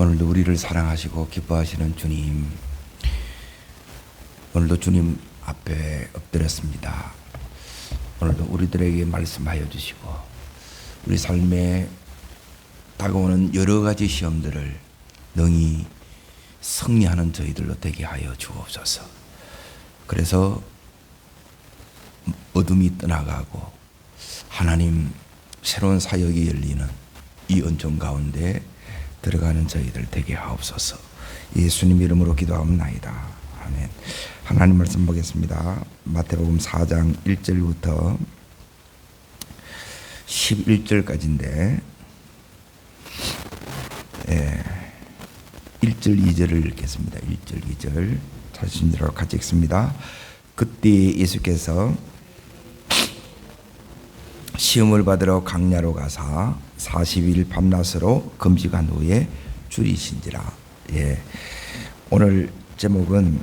오늘도 우리를 사랑하시고 기뻐하시는 주님, 오늘도 주님 앞에 엎드렸습니다. 오늘도 우리들에게 말씀하여 주시고 우리 삶에 다가오는 여러 가지 시험들을 능히 승리하는 저희들로 되게 하여 주옵소서. 그래서 어둠이 떠나가고 하나님 새로운 사역이 열리는 이 은총 가운데 들어가는 저희들 되게 하옵소서. 예수님 이름으로 기도하옵나이다. 아멘. 하나님 말씀 보겠습니다. 마태복음 4장 1절부터 11절까지인데 1절 2절을 읽겠습니다. 1절 2절 자신들하고 같이 읽습니다. 그때 예수께서 시험을 받으러 강야로 가사 40일 밤낮으로 금식한 후에 줄이신지라. 오늘 제목은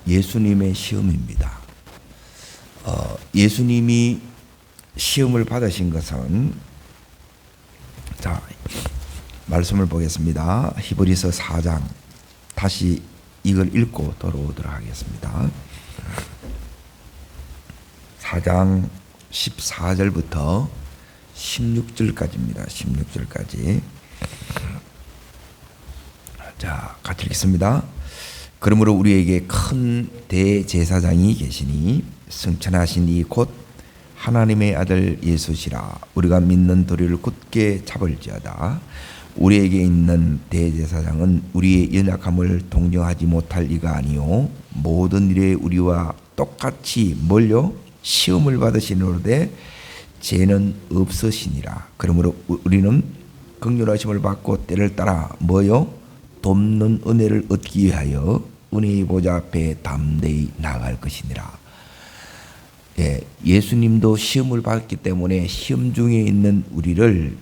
예수님의 시험입니다. 예수님이 시험을 받으신 것은, 자, 말씀을 보겠습니다. 히브리서 4장 다시 이걸 읽고 돌아오도록 하겠습니다. 4장 14절부터 16절까지입니다. 16절까지. 자, 같이 읽습니다. 그러므로 우리에게 큰 대제사장이 계시니 승천하신 이 곧 하나님의 아들 예수시라. 우리가 믿는 도리를 굳게 잡을지어다. 우리에게 있는 대제사장은 우리의 연약함을 동정하지 못할 이가 아니요 모든 일에 우리와 똑같이 뭘요? 시험을 받으시노되 죄는 없으시니라. 그러므로 우리는 긍휼하심을 받고 때를 따라 뭐요? 돕는 은혜를 얻기 위하여 은혜의 보좌 앞에 담대히 나아갈 것이니라. 예수님도 시험을 받기 때문에 시험 중에 있는 우리를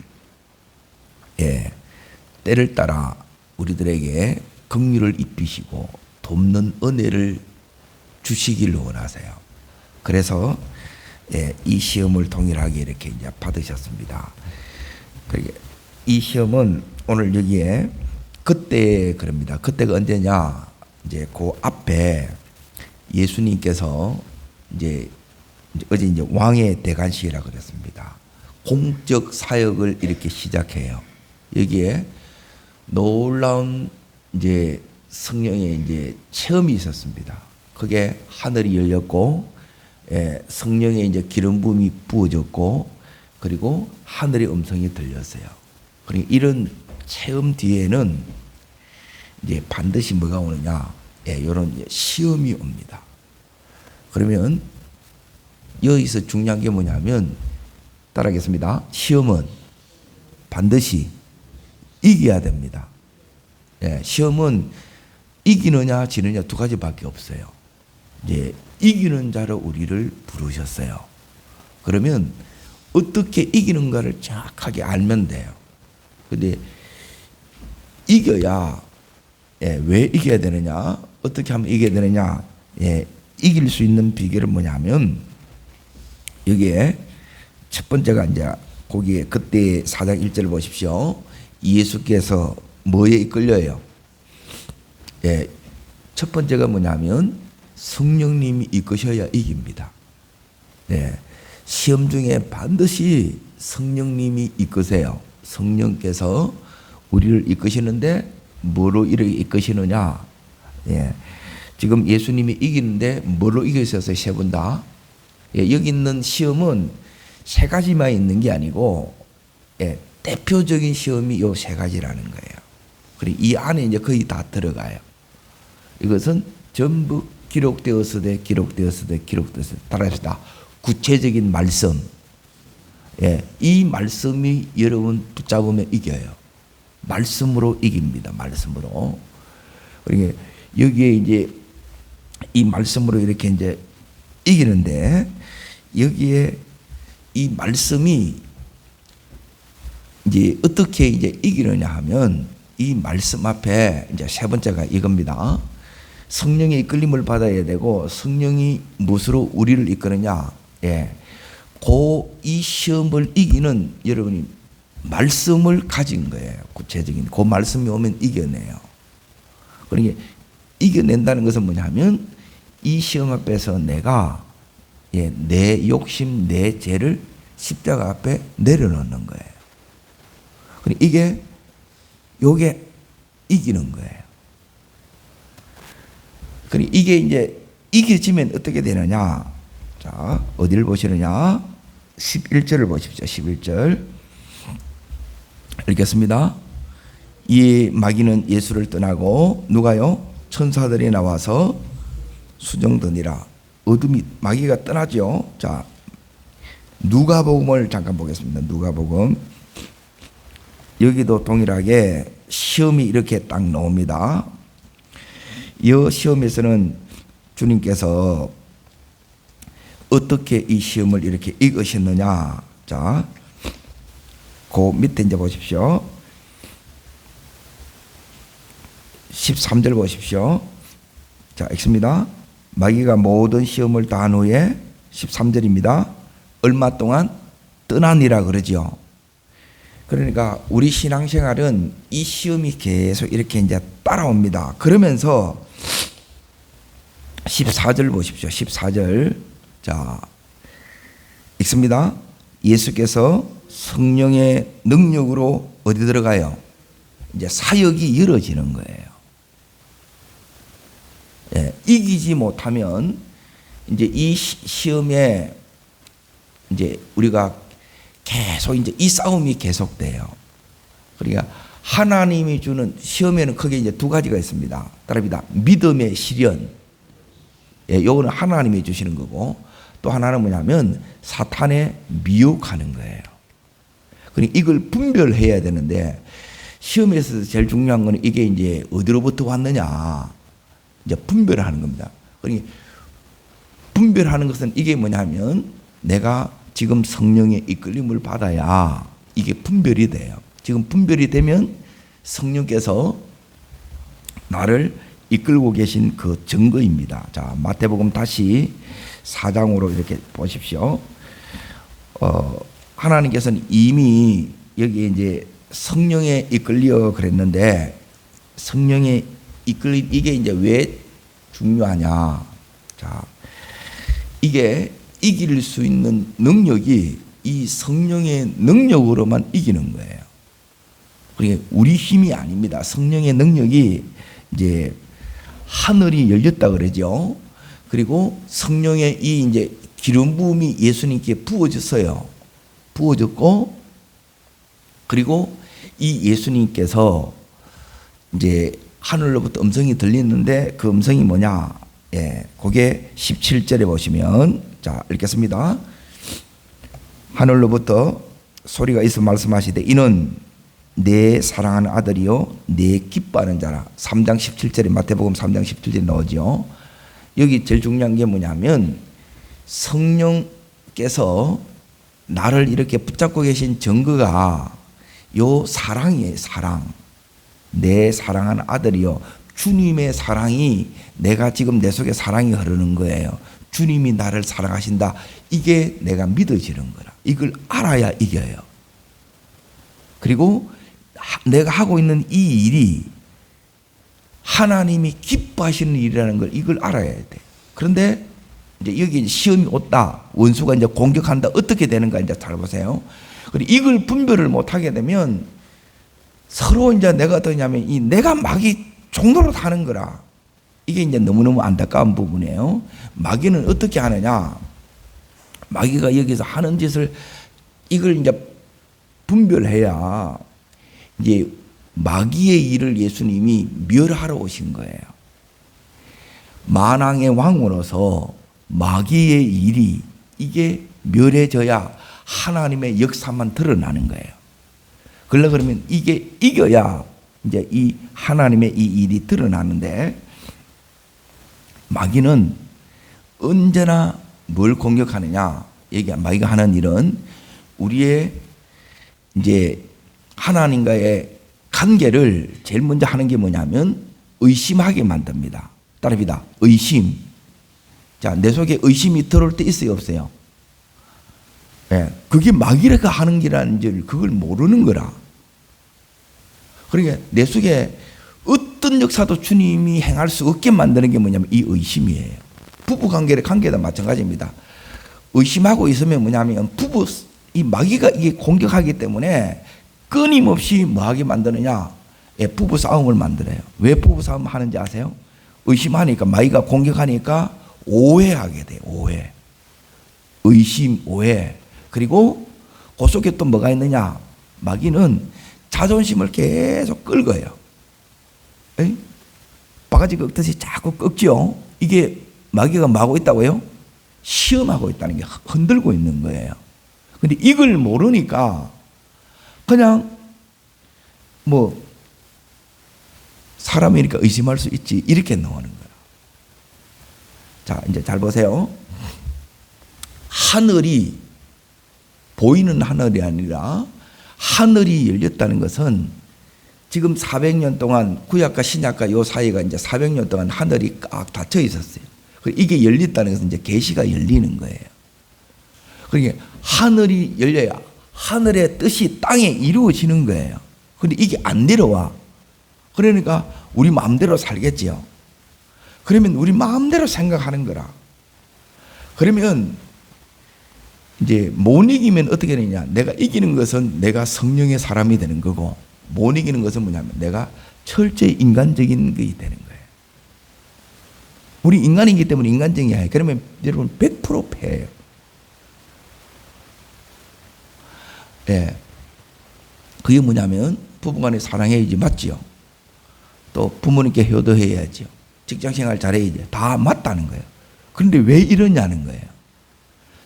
때를 따라 우리들에게 긍휼을 입히시고 돕는 은혜를 주시기를 원하세요. 그래서 이 시험을 동일하게 이렇게 이제 받으셨습니다. 이 시험은 오늘 여기에 그때 그럽니다. 그때가 언제냐? 이제 그 앞에 예수님께서 이제 어제 이제 왕의 대관식이라 그랬습니다. 공적 사역을 이렇게 시작해요. 여기에 놀라운 이제 성령의 이제 체험이 있었습니다. 그게 하늘이 열렸고, 성령의 이제 기름 부음이 부어졌고, 그리고 하늘의 음성이 들렸어요. 그러니까 이런 체험 뒤에는 이제 반드시 뭐가 오느냐? 이런 시험이 옵니다. 그러면 여기서 중요한 게 뭐냐면, 따라하겠습니다. 시험은 반드시 이겨야 됩니다. 시험은 이기느냐 지느냐 두 가지밖에 없어요. 이제 이기는 자로 우리를 부르셨어요. 그러면 어떻게 이기는가를 정확하게 알면 돼요. 근데 이겨야, 왜 이겨야 되느냐? 어떻게 하면 이겨야 되느냐? 이길 수 있는 비결은 뭐냐면, 여기에 첫 번째가 이제 거기에 그때 4장 1절 보십시오. 예수께서 뭐에 이끌려요? 첫 번째가 뭐냐면 성령님이 이끄셔야 이깁니다. 시험 중에 반드시 성령님이 이끄세요. 성령께서 우리를 이끄시는데 뭐로 이렇게 이끄시느냐? 지금 예수님이 이기는데 뭐로 이기셨어요? 세 분 다. 여기 있는 시험은 세 가지만 있는 게 아니고, 대표적인 시험이 요 세 가지라는 거예요. 그리고 이 안에 이제 거의 다 들어가요. 이것은 전부 기록되었으되 따라합시다. 구체적인 말씀. 이 말씀이 여러분 붙잡으면 이겨요. 말씀으로 이깁니다. 말씀으로. 그러니까 여기에 이제 이 말씀으로 이렇게 이제 이기는데, 여기에 이 말씀이 이제 어떻게 이제 이기느냐 하면, 이 말씀 앞에 이제 세 번째가 이겁니다. 성령의 이끌림을 받아야 되고, 성령이 무엇으로 우리를 이끄느냐? 이 시험을 이기는 여러분이 말씀을 가진 거예요. 구체적인 그 말씀이 오면 이겨내요. 그러니까 이겨낸다는 것은 뭐냐면 이 시험 앞에서 내가 내 욕심, 내 죄를 십자가 앞에 내려놓는 거예요. 그러니까 요게 이기는 거예요. 그러니까 이게 이제 이겨지면 어떻게 되느냐? 자, 어디를 보시느냐? 11절을 보십시오. 11절. 읽겠습니다. 이 마귀는 예수를 떠나고 누가요? 천사들이 나와서 수정더니라. 어둠이 마귀가 떠나죠. 자, 누가복음을 잠깐 보겠습니다. 누가복음. 여기도 동일하게 시험이 이렇게 딱 나옵니다. 이 시험에서는 주님께서 어떻게 이 시험을 이렇게 이기셨느냐. 자, 그 밑에 이제 보십시오. 13절 보십시오. 자, 읽습니다. 마귀가 모든 시험을 다한 후에 13절입니다. 얼마 동안 떠나니라 그러죠. 그러니까 우리 신앙생활은 이 시험이 계속 이렇게 이제 따라옵니다. 그러면서 14절 보십시오. 14절. 자, 읽습니다. 예수께서 성령의 능력으로 어디 들어가요? 이제 사역이 열어지는 거예요. 이기지 못하면 이제 이 시험에 이제 우리가 계속 이제 이 싸움이 계속돼요. 그러니까 하나님이 주는 시험에는 크게 이제 두 가지가 있습니다. 따릅니다. 믿음의 시련. 요거는 하나님이 주시는 거고, 또 하나는 뭐냐면 사탄의 미혹하는 거예요. 그러니까 이걸 분별해야 되는데, 시험에서 제일 중요한 거는 이게 이제 어디로부터 왔느냐, 이제 분별하는 겁니다. 그러니까 분별하는 것은 이게 뭐냐면 내가 지금 성령의 이끌림을 받아야 이게 분별이 돼요. 지금 분별이 되면 성령께서 나를 이끌고 계신 그 증거입니다. 자, 마태복음 다시 4장으로 이렇게 보십시오. 하나님께서는 이미 여기 이제 성령에 이끌려 그랬는데, 성령의 이끌림, 이게 이제 왜 중요하냐. 자, 이게 이길 수 있는 능력이 이 성령의 능력으로만 이기는 거예요. 그러니까 우리 힘이 아닙니다. 성령의 능력이 이제 하늘이 열렸다 그러죠. 그리고 성령의 이 이제 기름 부음이 예수님께 부어졌어요. 부어졌고, 그리고 이 예수님께서 이제 하늘로부터 음성이 들리는데 그 음성이 뭐냐? 그게 17절에 보시면, 자, 읽겠습니다. 하늘로부터 소리가 있어 말씀하시되 이는 내 사랑하는 아들이요 내 기뻐하는 자라. 3장 17절에 마태복음 3장 17절에 나오죠. 여기 제일 중요한 게 뭐냐면 성령께서 나를 이렇게 붙잡고 계신 증거가 요 사랑이에요. 사랑. 내 사랑하는 아들이요. 주님의 사랑이, 내가 지금 내 속에 사랑이 흐르는 거예요. 주님이 나를 사랑하신다. 이게 내가 믿어지는 거라. 이걸 알아야 이겨요. 그리고 내가 하고 있는 이 일이 하나님이 기뻐하시는 일이라는 걸 이걸 알아야 돼. 그런데 이제 여기 시험이 왔다. 원수가 이제 공격한다. 어떻게 되는가 이제 잘 보세요. 그리고 이걸 분별을 못 하게 되면 서로 이제 내가 어떠냐면 이 내가 마귀 종노릇 하는 거라. 이게 이제 너무너무 안타까운 부분이에요. 마귀는 어떻게 하느냐? 마귀가 여기서 하는 짓을 이걸 이제 분별해야 이제 마귀의 일을 예수님이 멸하러 오신 거예요. 만왕의 왕으로서 마귀의 일이 이게 멸해져야 하나님의 역사만 드러나는 거예요. 그러면 이게 이겨야 이제 이 하나님의 이 일이 드러나는데, 마귀는 언제나 뭘 공격하느냐? 마귀가 하는 일은 우리의 이제 하나님과의 관계를 제일 먼저 하는 게 뭐냐면 의심하게 만듭니다. 따릅니다. 의심. 자, 내 속에 의심이 들어올 때 있어요, 없어요? 예, 그게 마귀가 하는 길이라는 줄 그걸 모르는 거라. 그러니까 내 속에 어떤 역사도 주님이 행할 수 없게 만드는 게 뭐냐면 이 의심이에요. 부부 관계도 마찬가지입니다. 의심하고 있으면 뭐냐면 이 마귀가 이게 공격하기 때문에 끊임없이 뭐하게 만드느냐? 예, 부부 싸움을 만들어요. 왜 부부 싸움 하는지 아세요? 의심하니까, 마귀가 공격하니까 오해하게 돼요. 오해. 의심, 오해. 그리고 그 속에 또 뭐가 있느냐? 마귀는 자존심을 계속 긁어요. 에이? 바가지 긁듯이 자꾸 긁죠. 이게 마귀가 뭐 하고 있다고요? 시험하고 있다는 게 흔들고 있는 거예요. 근데 이걸 모르니까 그냥 뭐 사람이니까 의심할 수 있지 이렇게 나오는 거야. 자, 이제 잘 보세요. 하늘이 보이는 하늘이 아니라 하늘이 열렸다는 것은 지금 400년 동안 구약과 신약과 요 사이가 이제 400년 동안 하늘이 꽉 닫혀 있었어요. 이게 열렸다는 것은 이제 계시가 열리는 거예요. 그러니까 하늘이 열려야 하늘의 뜻이 땅에 이루어지는 거예요. 그런데 이게 안 내려와. 그러니까 우리 마음대로 살겠지요. 그러면 우리 마음대로 생각하는 거라. 그러면 이제 못 이기면 어떻게 되느냐? 내가 이기는 것은 내가 성령의 사람이 되는 거고, 못 이기는 것은 뭐냐면 내가 철저히 인간적인 것이 되는 거예요. 우리 인간이기 때문에 인간적이야. 그러면 여러분 100% 패예요. 예. 그게 뭐냐면 부부간에 사랑해야지, 맞지요? 또 부모님께 효도해야죠. 직장생활 잘해야지. 다 맞다는 거예요. 그런데 왜 이러냐는 거예요.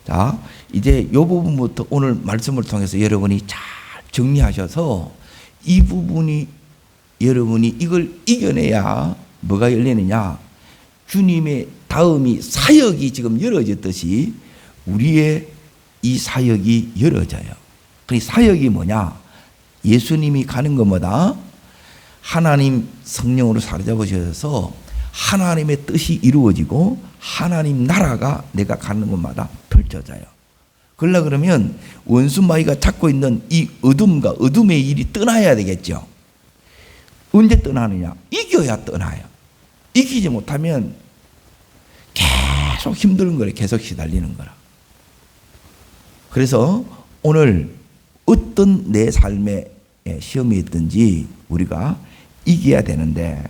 자, 이제 이 부분부터 오늘 말씀을 통해서 여러분이 잘 정리하셔서 이 부분이 여러분이 이걸 이겨내야 뭐가 열리느냐? 주님의 다음이 사역이 지금 열어졌듯이 우리의 이 사역이 열어져요. 그 사역이 뭐냐? 예수님이 가는 것보다 하나님 성령으로 사로잡으셔서 하나님의 뜻이 이루어지고 하나님 나라가 내가 가는 곳마다 펼쳐져요. 그러려 그러면 원수 마귀가 찾고 있는 이 어둠의 일이 떠나야 되겠죠. 언제 떠나느냐? 이겨야 떠나요. 이기지 못하면 계속 힘든 거래. 계속 시달리는 거라. 그래서 오늘 어떤 내 삶의 시험이 있든지 우리가 이겨야 되는데,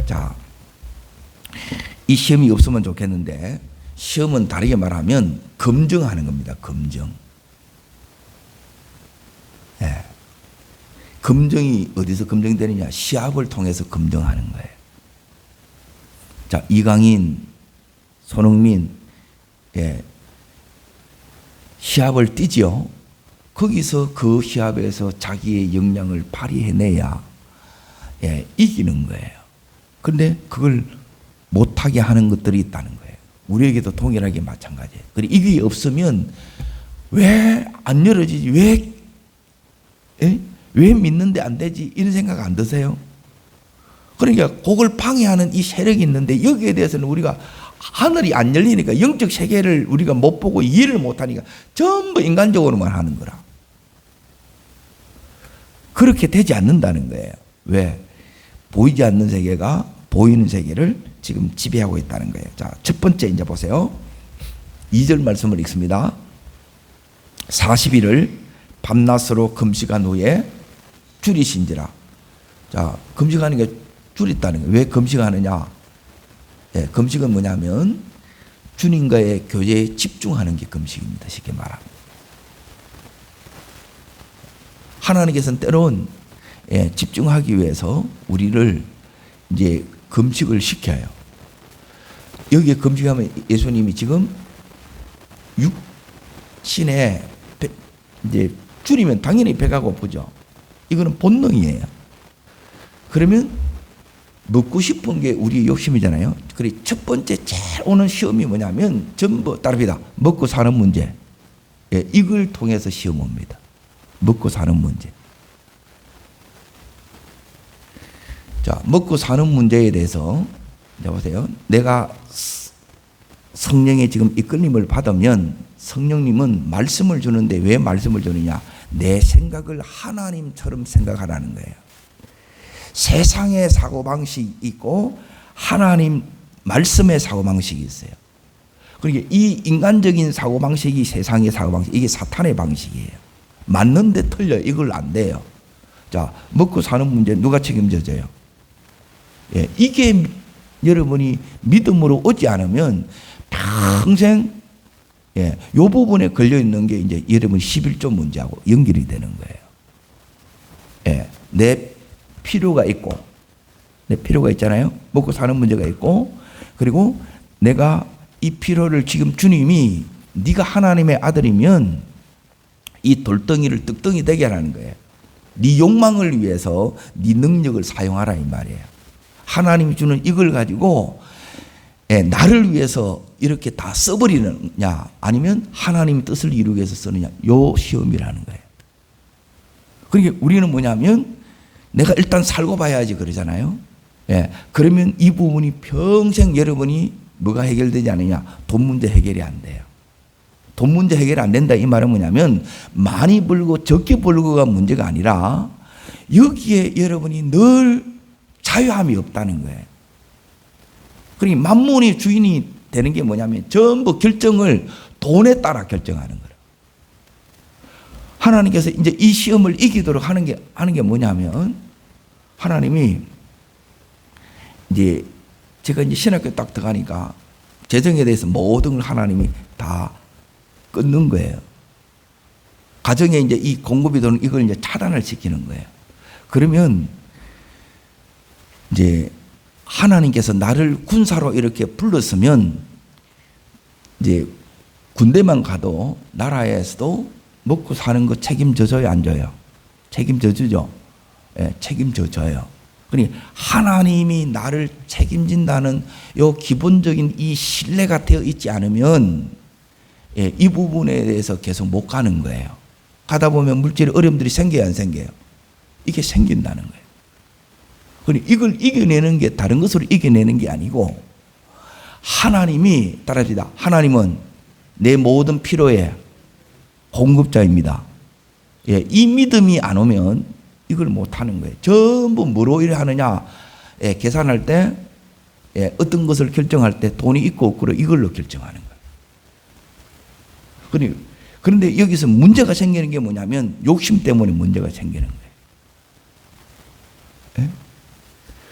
자, 이 시험이 없으면 좋겠는데, 시험은 다르게 말하면 검증하는 겁니다. 검증. 예. 검증이 어디서 검증되느냐? 시합을 통해서 검증하는 거예요. 자, 이강인, 손흥민, 예, 시합을 뛰죠. 거기서 그 시합에서 자기의 역량을 발휘해내야 예, 이기는 거예요. 그런데 그걸 못하게 하는 것들이 있다는 거예요. 우리에게도 동일하게 마찬가지예요. 그리고 이게 없으면 왜 안 열어지지? 왜 믿는데 안 되지? 이런 생각 안 드세요? 그러니까 그걸 방해하는 이 세력이 있는데 여기에 대해서는 우리가 하늘이 안 열리니까 영적 세계를 우리가 못 보고 이해를 못 하니까 전부 인간적으로만 하는 거라. 그렇게 되지 않는다는 거예요. 왜? 보이지 않는 세계가 보이는 세계를 지금 지배하고 있다는 거예요. 자, 첫 번째 이제 보세요. 2절 말씀을 읽습니다. 40일을 밤낮으로 금식한 후에 줄이신지라. 자, 금식하는 게 줄였다는 거예요. 왜 금식하느냐? 예, 금식은 뭐냐면 주님과의 교제에 집중하는 게 금식입니다. 쉽게 말하면. 하나님께서는 때론 예, 집중하기 위해서 우리를 이제 금식을 시켜요. 여기에 금식하면 예수님이 지금 육신에 이제 줄이면 당연히 배가 고프죠. 이거는 본능이에요. 그러면 먹고 싶은 게 우리의 욕심이잖아요. 그래 첫 번째 제일 오는 시험이 뭐냐면 전부 따릅니다. 먹고 사는 문제. 예, 이걸 통해서 시험 옵니다. 먹고 사는 문제. 자, 먹고 사는 문제에 대해서 보세요. 내가 성령의 지금 이끌림을 받으면 성령님은 말씀을 주는데 왜 말씀을 주느냐? 내 생각을 하나님처럼 생각하라는 거예요. 세상의 사고방식이 있고 하나님 말씀의 사고방식이 있어요. 그러니까 이 인간적인 사고방식이 세상의 사고방식, 이게 사탄의 방식이에요. 맞는데 틀려. 이걸 안 돼요. 자, 먹고 사는 문제 누가 책임져줘요? 예, 이게 여러분이 믿음으로 오지 않으면 평생 이 부분에 걸려 있는 게 이제 여러분 11조 문제하고 연결이 되는 거예요. 예, 내 필요가 있고, 내 필요가 있잖아요. 먹고 사는 문제가 있고, 그리고 내가 이 필요를 지금 주님이 네가 하나님의 아들이면 이 돌덩이를 떡덩이 되게 하라는 거예요. 네 욕망을 위해서 네 능력을 사용하라 이 말이에요. 하나님이 주는 이걸 가지고 나를 위해서 이렇게 다 써버리느냐 아니면 하나님의 뜻을 이루기 위해서 쓰느냐, 요 시험이라는 거예요. 그러니까 우리는 뭐냐면 내가 일단 살고 봐야지 그러잖아요. 예, 그러면 이 부분이 평생 여러분이 뭐가 해결되지 않느냐? 돈 문제 해결이 안 돼요. 돈 문제 해결이 안 된다 이 말은 뭐냐면 많이 벌고 적게 벌고가 문제가 아니라 여기에 여러분이 늘 자유함이 없다는 거예요. 그러니까 만문의 주인이 되는 게 뭐냐면 전부 결정을 돈에 따라 결정하는 거예요. 하나님께서 이제 이 시험을 이기도록 하는 게 뭐냐면 하나님이 이제 제가 이제 신학교 딱 들어가니까 재정에 대해서 모든 걸 하나님이 다 끊는 거예요. 가정에 이제 이 공급이 되는 이걸 이제 차단을 시키는 거예요. 그러면 이제 하나님께서 나를 군사로 이렇게 불렀으면 이제 군대만 가도 나라에서도 먹고 사는 거 책임져줘요, 안 줘요? 책임져주죠. 예, 책임져줘요. 그러니 하나님이 나를 책임진다는 요 기본적인 이 신뢰가 되어 있지 않으면 이 부분에 대해서 계속 못 가는 거예요. 가다 보면 물질의 어려움들이 생겨요, 안 생겨요? 이게 생긴다는 거예요. 그러니 이걸 이겨내는 게 다른 것으로 이겨내는 게 아니고 하나님이 따라합시다. 하나님은 내 모든 필요의 공급자입니다. 예, 이 믿음이 안 오면 이걸 못 하는 거예요. 전부 뭐로 일을 하느냐? 예, 계산할 때 어떤 것을 결정할 때 돈이 있고 없고를 이걸로 결정하는 거예요. 그런데 여기서 문제가 생기는 게 뭐냐면 욕심 때문에 문제가 생기는 거예요. 예?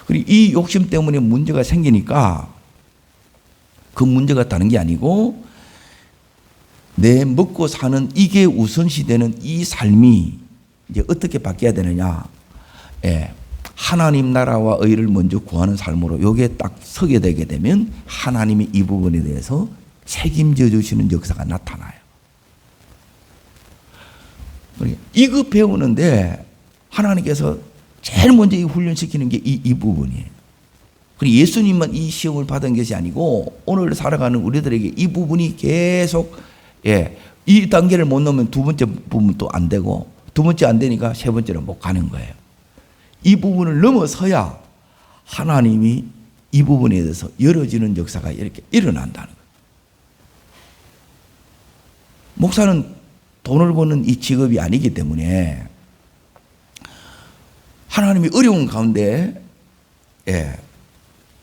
그리고 이 욕심 때문에 문제가 생기니까 그 문제가 다른 게 아니고 내 먹고 사는 이게 우선시되는 이 삶이 이제 어떻게 바뀌어야 되느냐? 예, 하나님 나라와 의를 먼저 구하는 삶으로 요게 딱 서게 되게 되면 하나님이 이 부분에 대해서 책임져 주시는 역사가 나타나요. 이거 배우는데 하나님께서 제일 먼저 이 훈련시키는 게 이 부분이에요. 그리고 예수님만 이 시험을 받은 것이 아니고 오늘 살아가는 우리들에게 이 부분이 계속 이 단계를 못 넘으면 두 번째 부분 또 안 되고 두 번째 안 되니까 세 번째로 못 가는 거예요. 이 부분을 넘어서야 하나님이 이 부분에 대해서 열어지는 역사가 이렇게 일어난다는 거예요. 목사는 돈을 버는 이 직업이 아니기 때문에 하나님이 어려운 가운데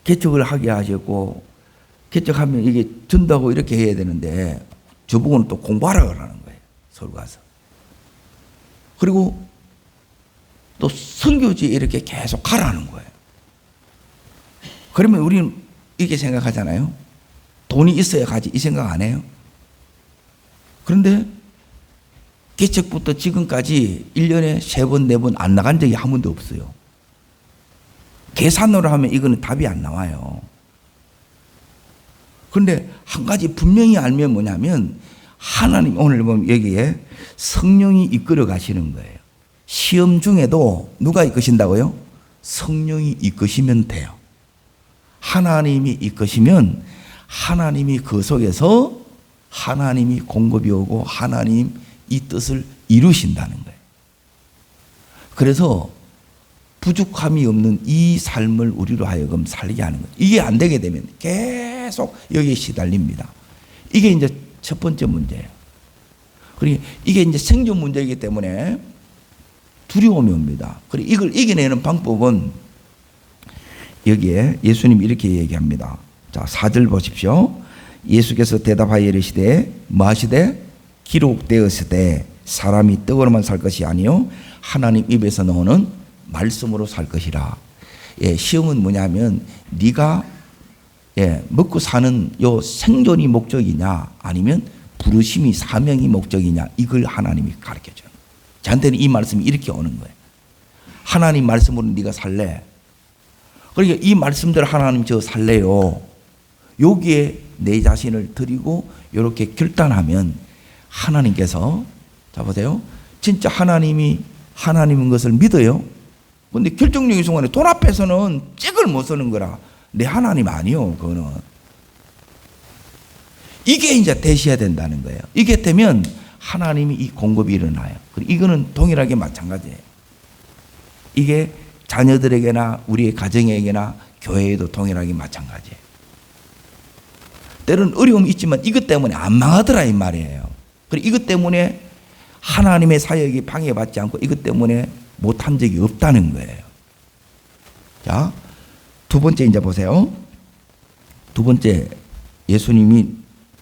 개척을 하게 하셨고 개척하면 이게 준다고 이렇게 해야 되는데 저보고는 또 공부하라 그러는 거예요. 서울 가서. 그리고 또 선교지에 이렇게 계속 가라는 거예요. 그러면 우리는 이렇게 생각하잖아요. 돈이 있어야 가지 이 생각 안 해요. 그런데 개척부터 지금까지 1년에 3번, 4번 안 나간 적이 한 번도 없어요. 계산으로 하면 이거는 답이 안 나와요. 그런데 한 가지 분명히 알면 뭐냐면 하나님 오늘 보면 여기에 성령이 이끌어 가시는 거예요. 시험 중에도 누가 이끄신다고요? 성령이 이끄시면 돼요. 하나님이 이끄시면 하나님이 그 속에서 하나님이 공급이 오고 하나님 이 뜻을 이루신다는 거예요. 그래서 부족함이 없는 이 삶을 우리로 하여금 살게 하는 거예요. 이게 안 되게 되면 계속 여기에 시달립니다. 이게 이제 첫 번째 문제예요. 그러니까 이게 이제 생존 문제이기 때문에 두려움이 옵니다. 그리고 이걸 이겨내는 방법은 여기에 예수님이 이렇게 얘기합니다. 자, 4절 보십시오. 예수께서 대답하여 이르시되 뭐하시되 기록되었으되 사람이 떡으로만 살 것이 아니요 하나님 입에서 나오는 말씀으로 살 것이라. 예, 시험은 뭐냐면 네가 먹고 사는 요 생존이 목적이냐 아니면 부르심이 사명이 목적이냐 이걸 하나님이 가르쳐줘요. 저한테는 이 말씀이 이렇게 오는 거예요. 하나님 말씀으로 네가 살래. 그러니까 이 말씀대로 하나님 저 살래요. 여기에 내 자신을 드리고 이렇게 결단하면 하나님께서 자 보세요. 진짜 하나님이 하나님인 것을 믿어요. 근데 결정적인 순간에 돈 앞에서는 잭을 못 쓰는 거라. 내 하나님 아니요. 그거는. 이게 이제 되셔야 된다는 거예요. 이게 되면 하나님이 이 공급이 일어나요. 그리고 이거는 동일하게 마찬가지예요. 이게 자녀들에게나 우리의 가정에게나 교회에도 동일하게 마찬가지예요. 때로는 어려움이 있지만 이것 때문에 안 망하더라 이 말이에요. 그리고 이것 때문에 하나님의 사역이 방해받지 않고 이것 때문에 못한 적이 없다는 거예요. 자, 두 번째 이제 보세요. 두 번째 예수님이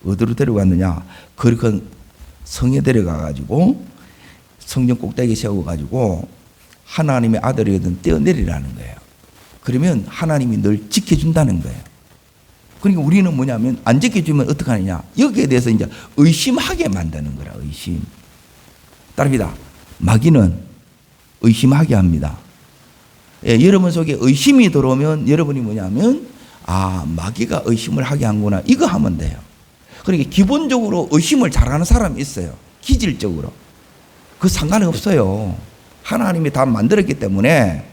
어디로 데려갔느냐? 그렇게 성에 데려가가지고 성전 꼭대기 세워가지고 하나님의 아들이거든 떼어내리라는 거예요. 그러면 하나님이 늘 지켜준다는 거예요. 그러니까 우리는 뭐냐면 안 지켜주면 어떻게 하느냐? 여기에 대해서 이제 의심하게 만드는 거라. 의심. 따릅니다. 마귀는 의심하게 합니다. 예, 여러분 속에 의심이 들어오면 여러분이 뭐냐면 아 마귀가 의심을 하게 한구나 이거 하면 돼요. 그러니까 기본적으로 의심을 잘하는 사람이 있어요. 기질적으로. 그 상관이 없어요. 하나님이 다 만들었기 때문에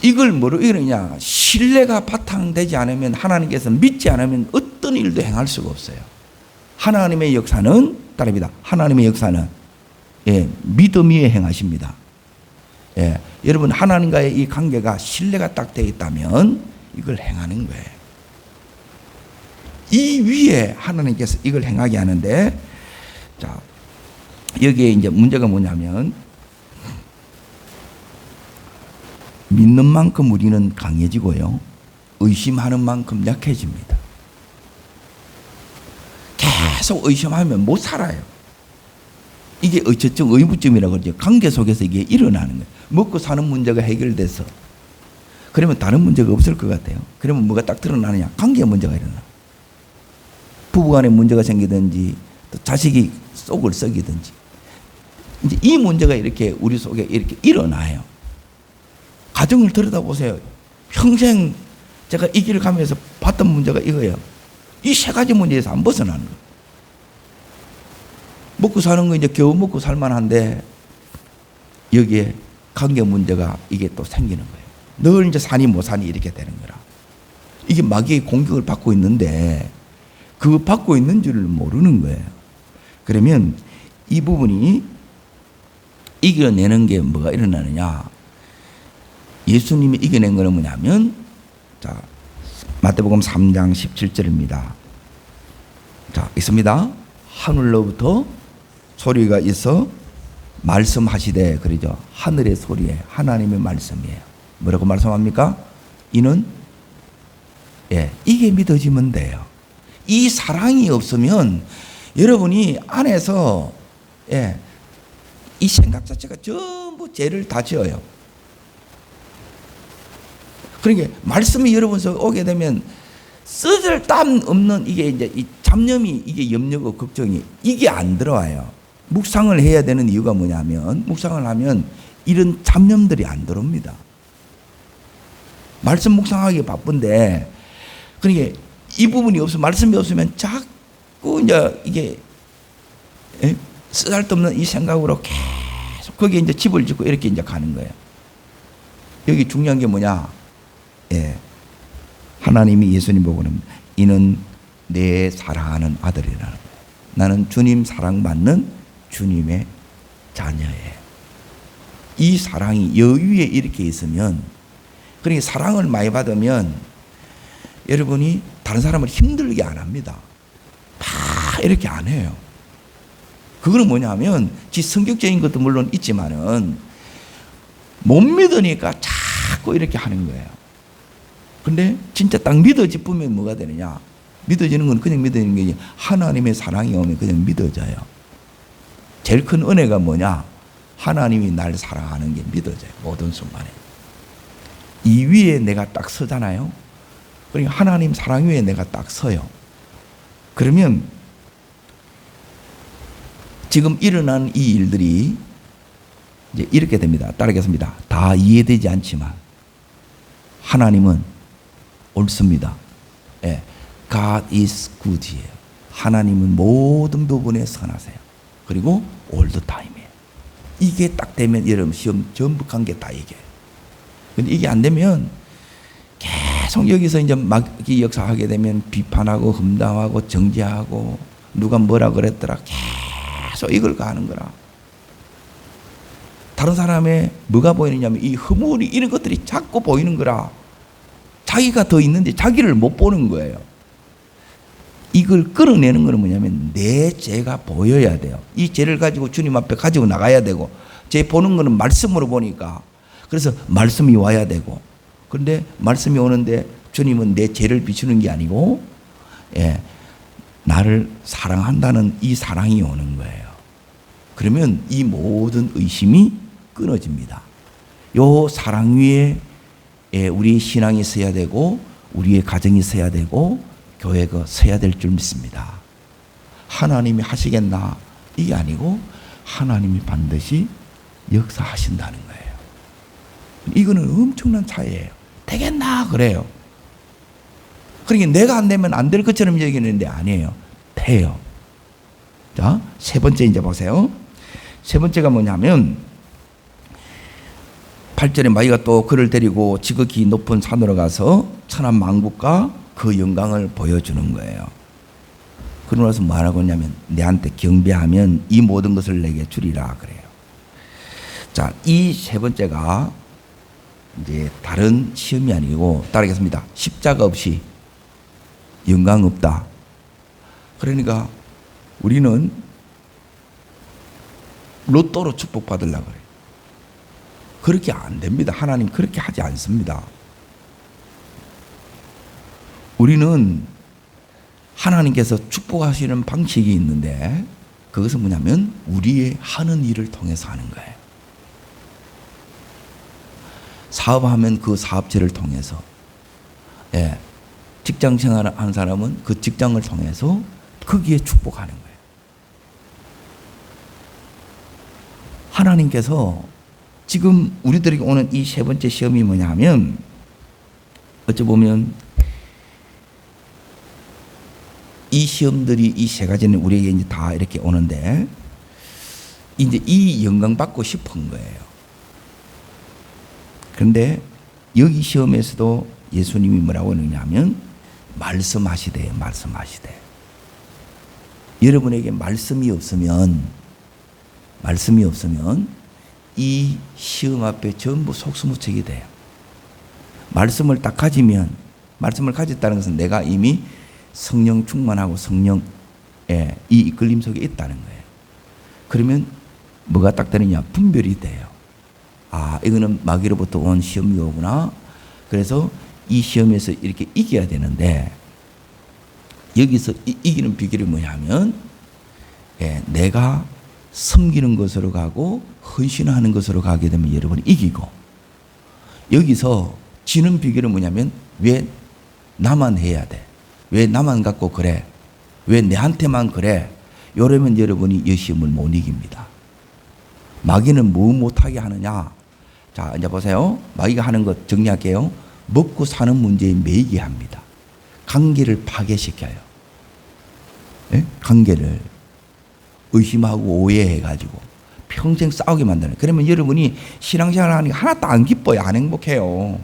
이걸 뭐로 이러냐? 신뢰가 바탕되지 않으면 하나님께서 믿지 않으면 어떤 일도 행할 수가 없어요. 하나님의 역사는 따릅니다. 하나님의 역사는 믿음 위에 행하십니다. 여러분 하나님과의 이 관계가 신뢰가 딱 되어 있다면 이걸 행하는 거예요. 이 위에 하나님께서 이걸 행하게 하는데 자 여기에 이제 문제가 뭐냐면 믿는 만큼 우리는 강해지고요. 의심하는 만큼 약해집니다. 계속 의심하면 못 살아요. 이게 어쨌든 의무점이라고 그러죠. 관계 속에서 이게 일어나는 거예요. 먹고 사는 문제가 해결돼서 그러면 다른 문제가 없을 것 같아요. 그러면 뭐가 딱 드러나느냐? 관계 문제가 일어나. 부부간에 문제가 생기든지 또 자식이 속을 썩이든지 이제 이 문제가 이렇게 우리 속에 이렇게 일어나요. 가정을 들여다보세요. 평생 제가 이 길을 가면서 봤던 문제가 이거예요. 이 세 가지 문제에서 안 벗어나는 거예요. 먹고 사는 거 이제 겨우 먹고 살만한데 여기에 관계 문제가 이게 또 생기는 거예요. 늘 이제 사니 못 사니 이렇게 되는 거라. 이게 마귀의 공격을 받고 있는데 그 받고 있는 줄을 모르는 거예요. 그러면 이 부분이 이겨내는 게 뭐가 일어나느냐? 예수님이 이겨낸 거는 뭐냐면 자 마태복음 3장 17절입니다. 자 있습니다. 하늘로부터 소리가 있어 말씀하시되 그러죠. 하늘의 소리에 하나님의 말씀이에요. 뭐라고 말씀합니까? 이는 이게 믿어지면 돼요. 이 사랑이 없으면 여러분이 안에서 이 생각 자체가 전부 죄를 다 지어요. 그러니까 말씀이 여러분 속에 오게 되면 쓰질 땀 없는 이게 이제 이 잡념이 이게 염려고 걱정이 이게 안 들어와요. 묵상을 해야 되는 이유가 뭐냐면 묵상을 하면 이런 잡념들이 안 들어옵니다. 말씀 묵상하기 바쁜데 그러니까 이 부분이 없으면 말씀이 없으면 자꾸 이제 이게 쓰잘데없는 이 생각으로 계속 거기에 이제 집을 짓고 이렇게 이제 가는 거예요. 여기 중요한 게 뭐냐? 하나님이 예수님 보고는 이는 내 사랑하는 아들이라는 거예요. 나는 주님 사랑받는 주님의 자녀예요. 이 사랑이 여유에 이렇게 있으면 그러니까 사랑을 많이 받으면 여러분이 다른 사람을 힘들게 안 합니다. 막 이렇게 안 해요. 그거는 뭐냐면 성격적인 것도 물론 있지만은 못 믿으니까 자꾸 이렇게 하는 거예요. 근데 진짜 딱 믿어지면 뭐가 되느냐? 믿어지는 건 그냥 믿어지는 게 아니라 하나님의 사랑이 오면 그냥 믿어져요. 제일 큰 은혜가 뭐냐? 하나님이 날 사랑하는 게 믿어져요. 모든 순간에. 이 위에 내가 딱 서잖아요. 그러니까 하나님 사랑 위에 내가 딱 서요. 그러면 지금 일어난 이 일들이 이제 이렇게 됩니다. 따르겠습니다. 다 이해되지 않지만 하나님은 옳습니다. 예. God is good이에요. 하나님은 모든 부분에 선하세요. 그리고 all the time이에요. 이게 딱 되면 여러분 시험 전부 간 게 다 이겨요. 근데 이게 안 되면 계속 여기서 이제 막 역사하게 되면 비판하고 험담하고 정죄하고 누가 뭐라 그랬더라 계속 이걸 가는 거라. 다른 사람의 뭐가 보이느냐면 이 허물이 이런 것들이 자꾸 보이는 거라. 자기가 더 있는데 자기를 못 보는 거예요. 이걸 끌어내는 거는 뭐냐면 내 죄가 보여야 돼요. 이 죄를 가지고 주님 앞에 가지고 나가야 되고, 죄 보는 거는 말씀으로 보니까 그래서 말씀이 와야 되고, 그런데 말씀이 오는데 주님은 내 죄를 비추는 게 아니고 나를 사랑한다는 이 사랑이 오는 거예요. 그러면 이 모든 의심이 끊어집니다. 요 사랑 위에 우리의 신앙이 서야 되고 우리의 가정이 서야 되고 교회가 서야 될 줄 믿습니다. 하나님이 하시겠나 이게 아니고 하나님이 반드시 역사하신다는 거예요. 이거는 엄청난 차이예요. 되겠나 그래요. 그러니까 내가 안 되면 안 될 것처럼 얘기하는데 아니에요. 돼요. 자, 세 번째 이제 보세요. 세 번째가 뭐냐면 8절에 마귀가 또 그를 데리고 지극히 높은 산으로 가서 천한 만국과 그 영광을 보여주는 거예요. 그러고 나서 뭐라고 하냐면 내한테 경배하면 이 모든 것을 내게 주리라 그래요. 자, 이 세 번째가 이제 다른 시험이 아니고 따르겠습니다. 십자가 없이 영광 없다. 그러니까 우리는 로또로 축복받으려고 그래요. 그렇게 안 됩니다. 하나님 그렇게 하지 않습니다. 우리는 하나님께서 축복하시는 방식이 있는데 그것은 뭐냐면 우리의 하는 일을 통해서 하는 거예요. 사업하면 그 사업체를 통해서, 직장 생활을 하는 사람은 그 직장을 통해서 거기에 축복하는 거예요. 하나님께서 지금 우리들에게 오는 이 세 번째 시험이 뭐냐면 어찌 보면 이 시험들이 이 세 가지는 우리에게 이제 다 이렇게 오는데 이제 이 영광 받고 싶은 거예요. 그런데 여기 시험에서도 예수님이 뭐라고 하느냐면 말씀하시되 여러분에게 말씀이 없으면 이 시험 앞에 전부 속수무책이 돼요. 말씀을 딱 가지면, 말씀을 가졌다는 것은 내가 이미 성령 충만하고 성령의 이 이끌림 속에 있다는 거예요. 그러면 뭐가 딱 되느냐? 분별이 돼요. 아, 이거는 마귀로부터 온 시험이 오구나. 그래서 이 시험에서 이렇게 이겨야 되는데 여기서 이기는 비결이 뭐냐면 내가 섬기는 것으로 가고 헌신하는 것으로 가게 되면 여러분이 이기고, 여기서 지는 비결은 뭐냐면 왜 나만 해야 돼? 왜 나만 갖고 그래? 왜 내한테만 그래? 이러면 여러분이 이 시험을 못 이깁니다. 마귀는 뭐 못하게 하느냐? 자, 이제 보세요. 마귀가 하는 것 정리할게요. 먹고 사는 문제에 매이게 합니다. 관계를 파괴시켜요. 관계를 의심하고 오해해가지고 평생 싸우게 만드는. 그러면 여러분이 신앙생활 하는 게 하나도 안 기뻐요. 안 행복해요.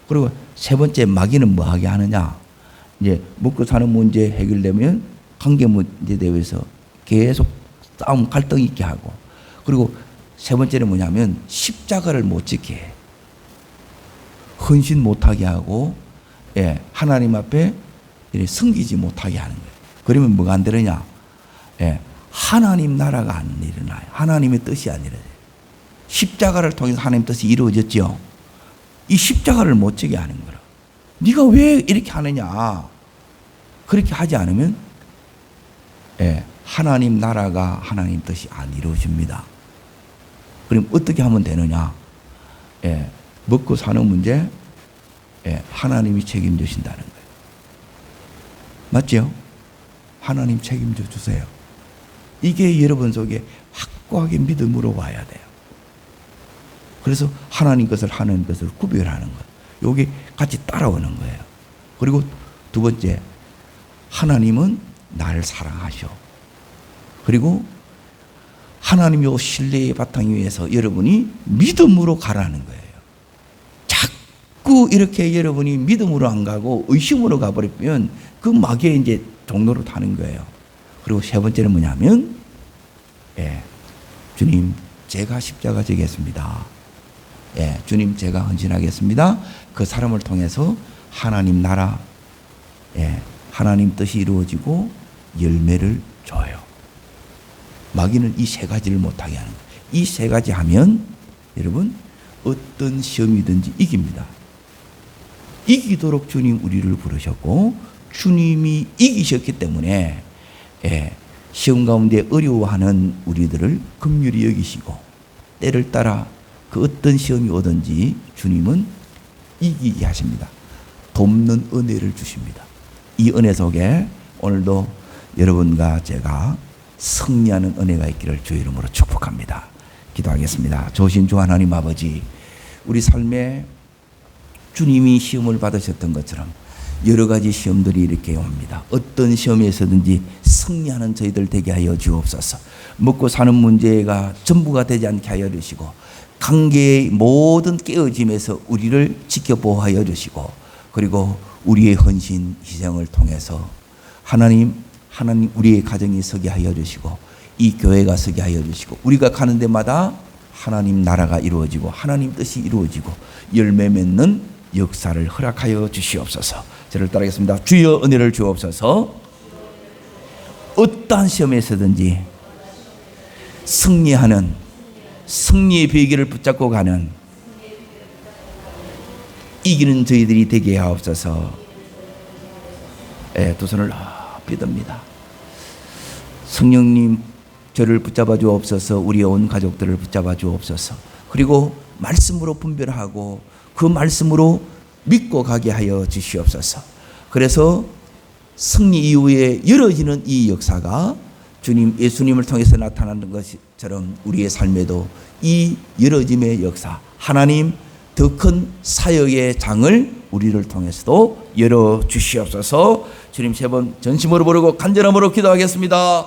그리고 세 번째, 마귀는 뭐 하게 하느냐? 이제 먹고 사는 문제 해결되면 관계 문제에 대해서 계속 싸움, 갈등 있게 하고, 그리고 세 번째는 뭐냐면 십자가를 못 지게 해. 헌신 못하게 하고, 하나님 앞에 숨기지 못하게 하는 거예요. 그러면 뭐가 안 되느냐? 하나님 나라가 안 일어나요. 하나님의 뜻이 안 일어나요. 십자가를 통해서 하나님 뜻이 이루어졌죠. 이 십자가를 못 지게 하는 거라. 네가 왜 이렇게 하느냐. 그렇게 하지 않으면 하나님 나라가 하나님 뜻이 안 이루어집니다. 그럼 어떻게 하면 되느냐. 먹고 사는 문제 하나님이 책임져 주신다는 거예요. 맞죠? 하나님 책임져 주세요. 이게 여러분 속에 확고하게 믿음으로 와야 돼요. 그래서 하나님 것을 하는 것을 구별하는 것. 여기 같이 따라오는 거예요. 그리고 두 번째, 하나님은 나를 사랑하셔. 그리고 하나님 요 신뢰의 바탕 위에서 여러분이 믿음으로 가라는 거예요. 자꾸 이렇게 여러분이 믿음으로 안 가고 의심으로 가버리면 그 마귀의 이제 종로로 타는 거예요. 그리고 세 번째는 뭐냐면, 주님, 제가 십자가 지겠습니다. 주님, 제가 헌신하겠습니다. 그 사람을 통해서 하나님 나라, 하나님 뜻이 이루어지고 열매를 줘요. 마귀는 이 세 가지를 못하게 하는 거예요. 이 세 가지 하면 여러분 어떤 시험이든지 이깁니다. 이기도록 주님 우리를 부르셨고 주님이 이기셨기 때문에 시험 가운데 어려워하는 우리들을 긍휼히 여기시고 때를 따라 그 어떤 시험이 오든지 주님은 이기게 하십니다. 돕는 은혜를 주십니다. 이 은혜 속에 오늘도 여러분과 제가 승리하는 은혜가 있기를 주의 이름으로 축복합니다. 기도하겠습니다. 좋으신 주 하나님 아버지, 우리 삶에 주님이 시험을 받으셨던 것처럼 여러 가지 시험들이 이렇게 옵니다. 어떤 시험에서든지 승리하는 저희들 되게 하여 주옵소서. 먹고 사는 문제가 전부가 되지 않게 하여 주시고 관계의 모든 깨어짐에서 우리를 지켜보호하여 주시고 그리고 우리의 헌신 희생을 통해서 하나님 우리의 가정이 서게 하여 주시고 이 교회가 서게 하여 주시고 우리가 가는 데마다 하나님 나라가 이루어지고 하나님 뜻이 이루어지고 열매 맺는 역사를 허락하여 주시옵소서. 저를 따르겠습니다. 주여 은혜를 주옵소서. 어떠한 시험에서든지 승리하는 승리의 비결을 붙잡고 가는 이기는 저희들이 되게 하옵소서. 두 손을 삐듭니다. 성령님 저를 붙잡아 주옵소서. 우리의 온 가족들을 붙잡아 주옵소서. 그리고 말씀으로 분별하고 그 말씀으로 믿고 가게 하여 주시옵소서. 그래서 승리 이후에 열어지는 이 역사가 주님 예수님을 통해서 나타나는 것처럼 우리의 삶에도 이 열어짐의 역사, 하나님 더 큰 사역의 장을 우리를 통해서도 열어 주시옵소서. 주님 세 번 전심으로 부르고 간절함으로 기도하겠습니다.